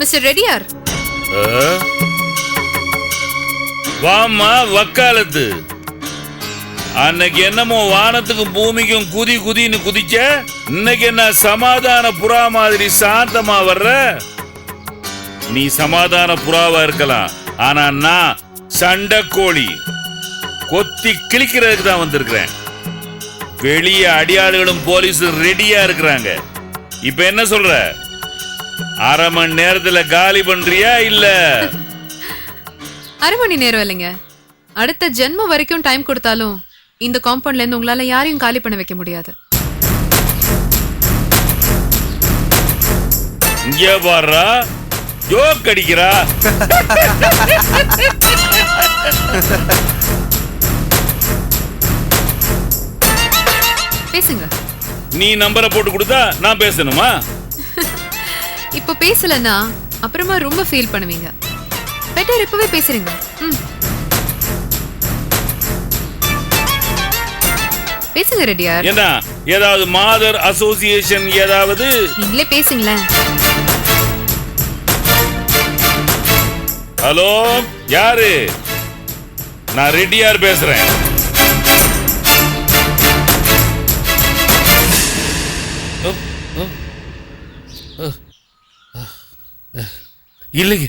Mister Reddiar. வாமா வக்காலத்து. அன்னைக்கு என்னமோ வானத்துக்கும் பூமிக்கும் குதி குதின்னு குதிச்ச, இன்னைக்கு என்ன சமாதான புறா மாதிரி சாந்தமா வர்ற? நீ சமாதான புறாவா இருக்கலாம், ஆனா நான் சண்டை கோழி, கொத்தி கிழிக்கிறதுக்கு தான் வந்திருக்கிறேன். வெளியே அடியாளுகளும் போலீஸும் ரெடியா இருக்கிறாங்க. இப்ப என்ன சொல்ற? அரை மணி நேரத்துல காலி பண்றியா இல்ல? அரை மணி நேரம் இல்லைங்க, அடுத்த ஜென்மம் வரைக்கும் டைம் கொடுத்தாலும் இந்த காம்பவுண்ட்ல இருந்து உங்களால யாரையும் காலி பண்ண வைக்க முடியாது. இங்க பாருடா, ஜோக் அடிக்கிறா. பேசுங்க. நீ நம்பரை போட்டு கொடுத்தா நான் பேசணுமா? இப்ப பேசலன்னா அப்புறமா ரொம்ப ஃபீல் பண்ணுவீங்க. பெட்டர் இப்பவே பேசுறீங்க. பேசுங்க ரெடியார். என்ன ஏதாவது மாதர் அசோசியேஷன் ஏதாவது? நீங்களே பேசுங்களேன். ஹலோ, யாரு? நான் ரெடியார் பேசுறேன். இல்லைங்க,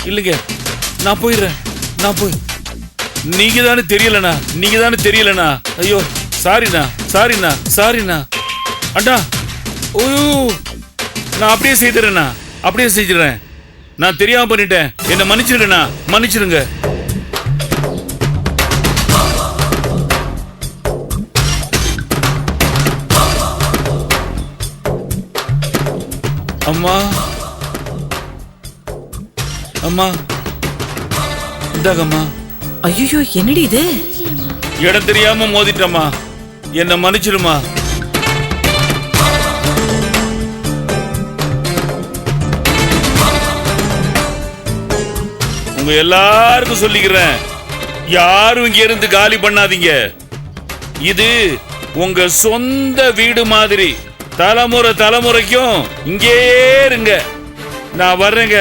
இல்லைங்க, நான் போயிடுறேன். நீங்க தானே தெரியலண்ணா. ஐயோ, சாரிண்ணா. அண்ணா, ஓய்யோ, நான் அப்படியே செய்துறேன். நான் தெரியாம பண்ணிட்டேன், என்ன மன்னிச்சிருங்க. அம்மா, இந்தாங்கம்மா. ஐயோ, என்னடி இது? இடம் தெரியாம மோதிட்டம்மா, என்ன மன்னிச்சிருமா. உங்க எல்லாருக்கும் சொல்லிக்கிறேன், யாரும் இங்க இருந்து காலி பண்ணாதீங்க. இது உங்க சொந்த வீடு மாதிரி. தலைமுறைக்கும் இங்கே இருங்க. நான் வர்றேங்க.